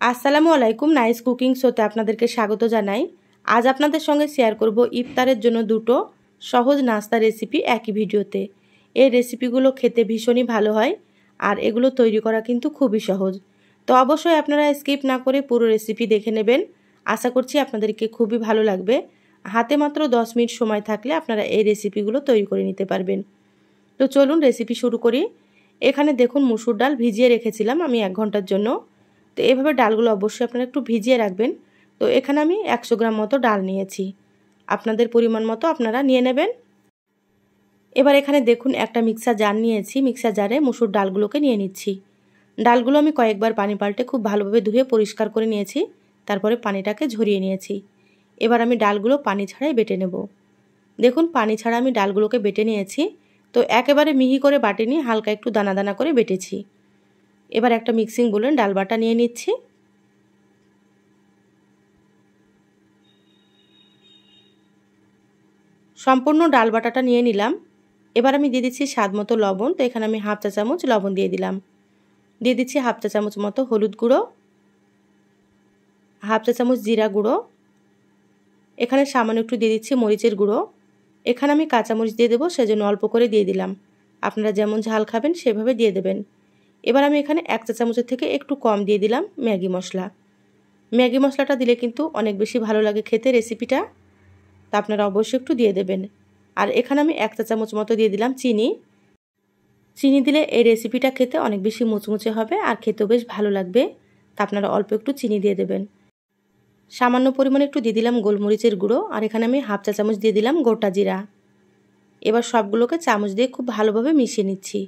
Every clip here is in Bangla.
আসসালামু আলাইকুম। নাইস কুকিং শোতে আপনাদেরকে স্বাগত জানাই। আজ আপনাদের সঙ্গে শেয়ার করব ইফতারের জন্য দুটো সহজ নাস্তা রেসিপি একই ভিডিওতে। এই রেসিপিগুলো খেতে ভীষণই ভালো হয় আর এগুলো তৈরি করা কিন্তু খুবই সহজ। তো অবশ্যই আপনারা স্কিপ না করে পুরো রেসিপি দেখে নেবেন। আশা করছি আপনাদেরকে খুবই ভালো লাগবে। হাতে মাত্র 10 মিনিট সময় থাকলে আপনারা এই রেসিপিগুলো তৈরি করে নিতে পারবেন। তো চলুন রেসিপি শুরু করি। এখানে দেখুন মুসুর ডাল ভিজিয়ে রেখেছিলাম আমি 1 ঘন্টার জন্য। তো এভাবে ডালগুলো অবশ্যই আপনারা একটু ভিজিয়ে রাখবেন। তো এখানে আমি 100 গ্রাম মতো ডাল নিয়েছি, আপনাদের পরিমাণ মতো আপনারা নিয়ে নেবেন। এবার এখানে দেখুন একটা মিক্সার জার নিয়েছি, মিক্সার জারে মুসুর ডালগুলোকে নিয়ে নিচ্ছি। ডালগুলো আমি কয়েকবার পানি পাল্টে খুব ভালোভাবে ধুয়ে পরিষ্কার করে নিয়েছি, তারপরে পানিটাকে ঝরিয়ে নিয়েছি। এবার আমি ডালগুলো পানি ছাড়াই বেটে নেব। দেখুন পানি ছাড়া আমি ডালগুলোকে বেটে নিয়েছি। তো একেবারে মিহি করে বাটিনি, হালকা একটু দানা দানা করে বেটেছি। এবার একটা মিক্সিং বোলে ডাল বাটা নিয়ে নিচ্ছি। সম্পূর্ণ ডাল বাটাটা নিয়ে নিলাম। এবার আমি দিয়ে দিচ্ছি স্বাদ মতো লবণ। তো এখানে আমি হাফ চা চামচ লবণ দিয়ে দিলাম। দিয়ে দিচ্ছি হাফ চা চামচ মতো হলুদ গুঁড়ো, হাফ চা চামচ জিরা গুঁড়ো, এখানে সামান্য একটু দিয়ে দিচ্ছি মরিচের গুঁড়ো। এখানে আমি কাঁচামরিচ দিয়ে দেবো, সেজন্য অল্প করে দিয়ে দিলাম। আপনারা যেমন ঝাল খাবেন সেভাবে দিয়ে দেবেন। এবার আমি এখানে 1 চা চামচের থেকে একটু কম দিয়ে দিলাম ম্যাগি মশলা। ম্যাগি মশলাটা দিলে কিন্তু অনেক বেশি ভালো লাগে খেতে রেসিপিটা, তা আপনারা অবশ্যই একটু দিয়ে দেবেন। আর এখানে আমি 1 চা চামচ মতো দিয়ে দিলাম চিনি। চিনি দিলে এই রেসিপিটা খেতে অনেক বেশি মুচমুচে হবে আর খেতেও বেশ ভালো লাগবে, তা আপনারা অল্প একটু চিনি দিয়ে দেবেন। সামান্য পরিমাণে একটু দিয়ে দিলাম গোলমরিচের গুঁড়ো, আর এখানে আমি হাফ চা চামচ দিয়ে দিলাম গোটা জিরা। এবার সবগুলোকে চামচ দিয়ে খুব ভালোভাবে মিশিয়ে নিচ্ছি।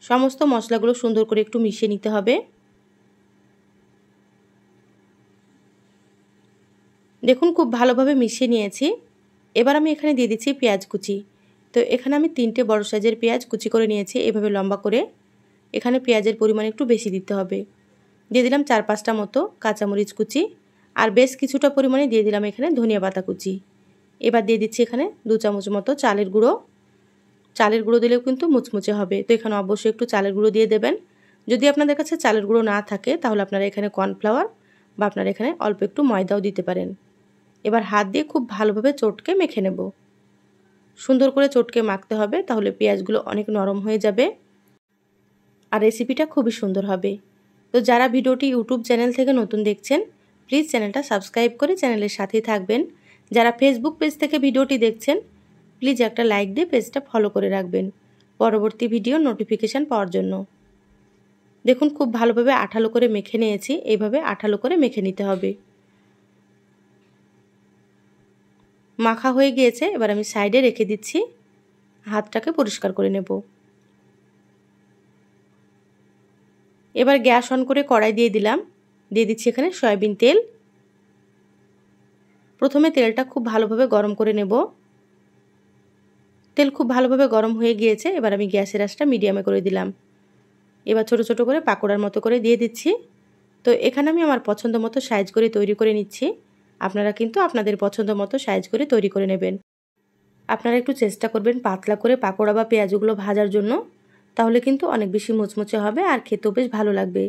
সমস্ত মশলাগুলো সুন্দর করে একটু মিশিয়ে নিতে হবে। দেখুন খুব ভালোভাবে মিশিয়ে নিয়েছি। এবার আমি এখানে দিয়ে দিচ্ছি পেঁয়াজ কুচি। তো এখানে আমি 3টে বড় সাইজের পেঁয়াজ কুচি করে নিয়েছি এভাবে লম্বা করে। এখানে পেঁয়াজের পরিমাণ একটু বেশি দিতে হবে। দিয়ে দিলাম 4-5টা মতো কাঁচামরিচ কুচি, আর বেশ কিছুটা পরিমাণে দিয়ে দিলাম এখানে ধনিয়া পাতা কুচি। এবার দিয়ে দিচ্ছি এখানে 2 চামচ মতো চালের গুঁড়ো। চালের গুঁড়ো দিলেও কিন্তু মুচমুচে হবে, তো এখানে অবশ্যই একটু চালের গুঁড়ো দিয়ে দেবেন। যদি আপনাদের কাছে চালের গুঁড়ো না থাকে তাহলে আপনারা এখানে কর্নফ্লাওয়ার বা আপনারা এখানে অল্প একটু ময়দাও দিতে পারেন। এবার হাত দিয়ে খুব ভালোভাবে চটকে মেখে নেব। সুন্দর করে চটকে মাখতে হবে, তাহলে পেঁয়াজগুলো অনেক নরম হয়ে যাবে আর রেসিপিটা খুবই সুন্দর হবে। তো যারা ভিডিওটি ইউটিউব চ্যানেল থেকে নতুন দেখছেন প্লিজ চ্যানেলটা সাবস্ক্রাইব করে চ্যানেলের সাথেই থাকবেন। যারা ফেসবুক পেজ থেকে ভিডিওটি দেখছেন প্লিজ একটা লাইক দিয়ে পেজটা ফলো করে রাখবেন পরবর্তী ভিডিও নোটিফিকেশান পাওয়ার জন্য। দেখুন খুব ভালোভাবে আঠালো করে মেখে নিয়েছি, এইভাবে আঠালো করে মেখে নিতে হবে। মাখা হয়ে গিয়েছে, এবার আমি সাইডে রেখে দিচ্ছি, হাতটাকে পরিষ্কার করে নেব। এবার গ্যাস অন করে কড়াই দিয়ে দিলাম, দিয়ে দিচ্ছি এখানে সয়াবিন তেল। প্রথমে তেলটা খুব ভালোভাবে গরম করে নেব। তেল খুব ভালোভাবে গরম হয়ে গিয়েছে, এবার আমি গ্যাসের আঁচটা মিডিয়ামে করে দিলাম। এবার ছোট ছোট করে পাকোড়ার মতো করে দিয়ে দিচ্ছি। তো এখানে আমি আমার পছন্দ মতো সাইজ করে তৈরি করে নিচ্ছি। আপনারা কিন্তু আপনাদের পছন্দ মতো সাইজ করে তৈরি করে নেবেন। আপনারা একটু চেষ্টা করবেন পাতলা করে পাকোড়া বা পেঁয়াজগুলো ভাজার জন্য, তাহলে কিন্তু অনেক বেশি মুচমুচে হবে আর খেতেও বেশ ভালো লাগবে।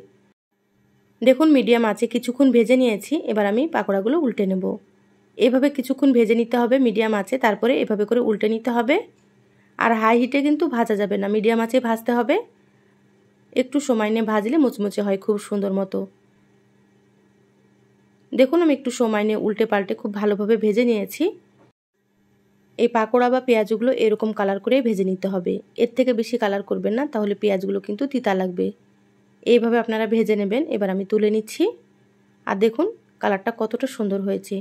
দেখুন মিডিয়াম আঁচে কিছুক্ষণ ভেজে নিয়েছি, এবার আমি পাকোড়াগুলো উল্টে নেব। এভাবে কিছুক্ষণ ভেজে নিতে হবে মিডিয়াম আঁচে, তারপরে এভাবে করে উল্টে নিতে হবে। আর হাই হিটে কিন্তু ভাজা যাবে না, মিডিয়াম আঁচে ভাজতে হবে। একটু সময় নিয়ে ভাজলে মুচমুচে হয় খুব সুন্দর মতো। দেখুন আমি একটু সময় নিয়ে উল্টে পাল্টে খুব ভালোভাবে ভেজে নিয়েছি। এই পাকোড়া বা পেঁয়াজগুলো এরকম কালার করে ভেজে নিতে হবে, এর থেকে বেশি কালার করবেন না, তাহলে পেঁয়াজগুলো কিন্তু তিতা লাগবে। এইভাবে আপনারা ভেজে নেবেন। এবার আমি তুলে নিচ্ছি, আর দেখুন কালারটা কতটা সুন্দর হয়েছে।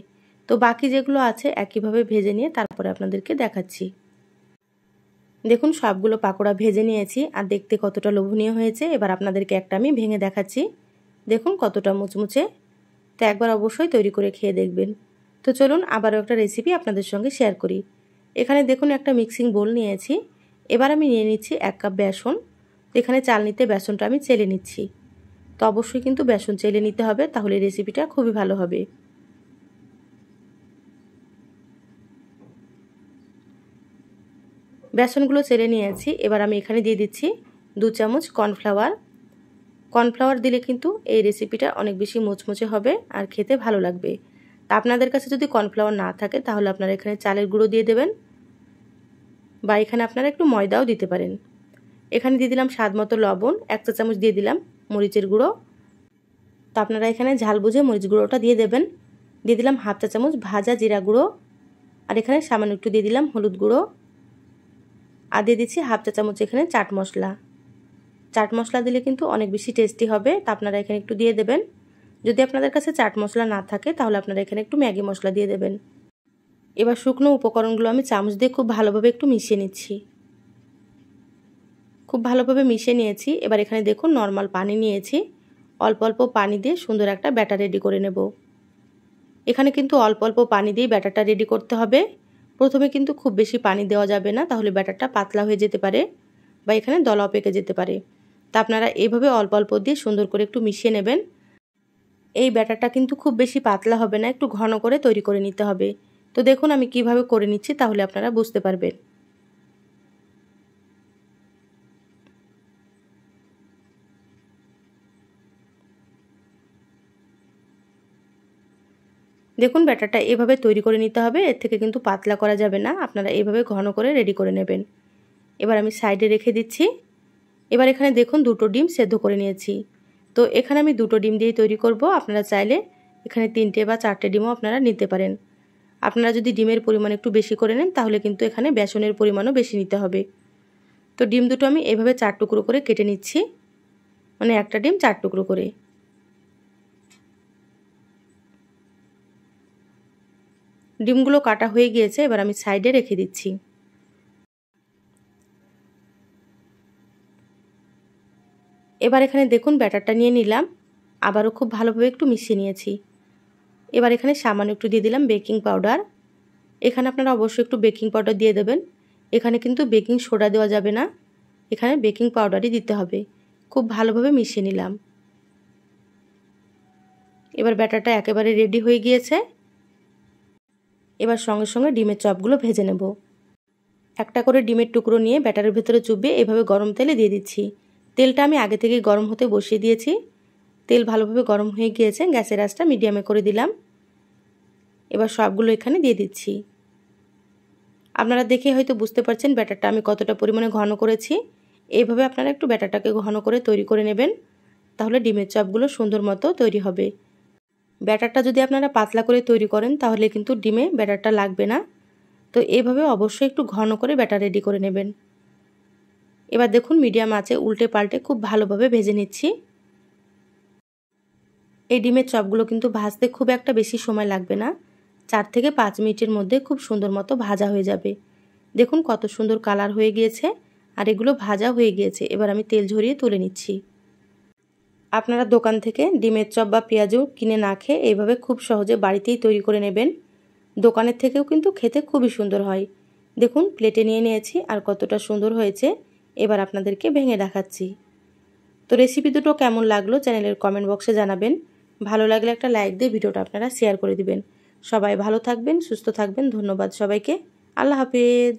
তো বাকি যেগুলো আছে একইভাবে ভেজে নিয়ে তারপরে আপনাদেরকে দেখাচ্ছি। দেখুন সবগুলো পাকোড়া ভেজে নিয়েছি আর দেখতে কতটা লোভনীয় হয়েছে। এবার আপনাদেরকে একটা আমি ভেঙে দেখাচ্ছি, দেখুন কতটা মুচমুচে। তো একবার অবশ্যই তৈরি করে খেয়ে দেখবেন। তো চলুন আবারও একটা রেসিপি আপনাদের সঙ্গে শেয়ার করি। এখানে দেখুন একটা মিক্সিং বোল নিয়েছি। এবার আমি নিয়ে নিচ্ছি 1 কাপ বেসন। তো এখানে চালনিতে বেসনটা আমি চেলে নিচ্ছি। তো অবশ্যই কিন্তু বেসন চেলে নিতে হবে, তাহলে রেসিপিটা খুবই ভালো হবে। বেসনগুলো চেলে নিয়েছি। এবার আমি এখানে দিয়ে দিচ্ছি 2 চামচ কর্নফ্লাওয়ার। কর্নফ্লাওয়ার দিলে কিন্তু এই রেসিপিটা অনেক বেশি মুচমুচে হবে আর খেতে ভালো লাগবে। তা আপনাদের কাছে যদি কর্নফ্লাওয়ার না থাকে তাহলে আপনারা এখানে চালের গুঁড়ো দিয়ে দেবেন, বা এখানে আপনারা একটু ময়দাও দিতে পারেন। এখানে দিয়ে দিলাম স্বাদ মতো লবণ, 1 চা চামচ দিয়ে দিলাম মরিচের গুঁড়ো। তো আপনারা এখানে ঝাল বুঝে মরিচ গুঁড়োটা দিয়ে দেবেন। দিয়ে দিলাম 1/2 চা চামচ ভাজা জিরা গুঁড়ো, আর এখানে সামান্য একটু দিয়ে দিলাম হলুদ গুঁড়ো, আর দিয়ে দিচ্ছি 1/2 চা চামচ এখানে চাট মশলা। চাট মশলা দিলে কিন্তু অনেক বেশি টেস্টি হবে, তা আপনারা এখানে একটু দিয়ে দেবেন। যদি আপনাদের কাছে চাট মশলা না থাকে তাহলে আপনারা এখানে একটু ম্যাগি মশলা দিয়ে দেবেন। এবার শুকনো উপকরণগুলো আমি চামচ দিয়ে খুব ভালোভাবে একটু মিশিয়ে নিচ্ছি। খুব ভালোভাবে মিশিয়ে নিয়েছি। এবার এখানে দেখুন নর্মাল পানি নিয়েছি, অল্প অল্প পানি দিয়ে সুন্দর একটা ব্যাটার রেডি করে নেব। এখানে কিন্তু অল্প অল্প পানি দিয়ে ব্যাটারটা রেডি করতে হবে। প্রথমে কিন্তু খুব বেশি পানি দেওয়া যাবে না, তাহলে ব্যাটারটা পাতলা হয়ে যেতে পারে বা এখানে দলাও পেকে যেতে পারে। তা আপনারা এইভাবে অল্প অল্প দিয়ে সুন্দর করে একটু মিশিয়ে নেবেন। এই ব্যাটারটা কিন্তু খুব বেশি পাতলা হবে না, একটু ঘন করে তৈরি করে নিতে হবে। তো দেখুন আমি কিভাবে করে নিচ্ছি, তাহলে আপনারা বুঝতে পারবেন। দেখুন ব্যাটারটা এভাবে তৈরি করে নিতে হবে, এর থেকে কিন্তু পাতলা করা যাবে না। আপনারা এভাবে ঘন করে রেডি করে নেবেন। এবার আমি সাইডে রেখে দিচ্ছি। এবার এখানে দেখুন 2টো ডিম সেদ্ধ করে নিয়েছি। তো এখানে আমি 2টো ডিম দিয়ে তৈরি করব। আপনারা চাইলে এখানে 3টে বা 4টে ডিমও আপনারা নিতে পারেন। আপনারা যদি ডিমের পরিমাণ একটু বেশি করে নেন তাহলে কিন্তু এখানে বেসনের পরিমাণও বেশি নিতে হবে। তো ডিম দুটো আমি এভাবে 4 টুকরো করে কেটে নিচ্ছি, মানে একটা ডিম 4 টুকরো করে। ডিমগুলো কাটা হয়ে গিয়েছে, এবার আমি সাইডে রেখে দিচ্ছি। এবার এখানে দেখুন ব্যাটারটা নিয়ে নিলাম, আবারও খুব ভালোভাবে একটু মিশিয়ে নিয়েছি। এবার এখানে সামান্য একটু দিয়ে দিলাম বেকিং পাউডার। এখানে আপনারা অবশ্যই একটু বেকিং পাউডার দিয়ে দেবেন। এখানে কিন্তু বেকিং সোডা দেওয়া যাবে না, এখানে বেকিং পাউডারই দিতে হবে। খুব ভালোভাবে মিশিয়ে নিলাম। এবার ব্যাটারটা একেবারে রেডি হয়ে গিয়েছে। এবার সঙ্গে সঙ্গে ডিমের চপগুলো ভেজে নেব। একটা করে ডিমের টুকরো নিয়ে ব্যাটারের ভেতরে চুবিয়ে এভাবে গরম তেলে দিয়ে দিচ্ছি। তেলটা আমি আগে থেকেই গরম হতে বসিয়ে দিয়েছি। তেল ভালোভাবে গরম হয়ে গিয়েছে, গ্যাসের আঁচটা মিডিয়ামে করে দিলাম। এবার সবগুলো এখানে দিয়ে দিচ্ছি। আপনারা দেখে হয়তো বুঝতে পারছেন ব্যাটারটা আমি কতটা পরিমাণে ঘন করেছি। এইভাবে আপনারা একটু ব্যাটারটাকে ঘন করে তৈরি করে নেবেন, তাহলে ডিমের চপগুলো সুন্দর মতো তৈরি হবে। ব্যাটারটা যদি আপনারা পাতলা করে তৈরি করেন তাহলে কিন্তু ডিমে ব্যাটারটা লাগবে না। তো এইভাবে অবশ্যই একটু ঘন করে ব্যাটার রেডি করে নেবেন। এবার দেখুন মিডিয়াম আঁচে উল্টে পাল্টে খুব ভালোভাবে ভেজে নিচ্ছি। এই ডিমের চপগুলো কিন্তু ভাজতে খুব একটা বেশি সময় লাগবে না, 4 থেকে 5 মিনিটের মধ্যে খুব সুন্দর মতো ভাজা হয়ে যাবে। দেখুন কত সুন্দর কালার হয়ে গিয়েছে, আর এগুলো ভাজা হয়ে গিয়েছে। এবার আমি তেল ঝরিয়ে তুলে নিচ্ছি। আপনারা দোকান থেকে ডিমের চপ বা পেঁয়াজু কিনে না খেয়ে এইভাবে খুব সহজে বাড়িতেই তৈরি করে নেবেন। দোকানের থেকেও কিন্তু খেতে খুবই সুন্দর হয়। দেখুন প্লেটে নিয়ে নিয়েছি আর কতটা সুন্দর হয়েছে। এবার আপনাদেরকে ভেঙে দেখাচ্ছি। তো রেসিপি দুটো কেমন লাগলো চ্যানেলের কমেন্ট বক্সে জানাবেন। ভালো লাগলে একটা লাইক দিয়ে ভিডিওটা আপনারা শেয়ার করে দিবেন। সবাই ভালো থাকবেন, সুস্থ থাকবেন। ধন্যবাদ সবাইকে। আল্লাহ হাফেজ।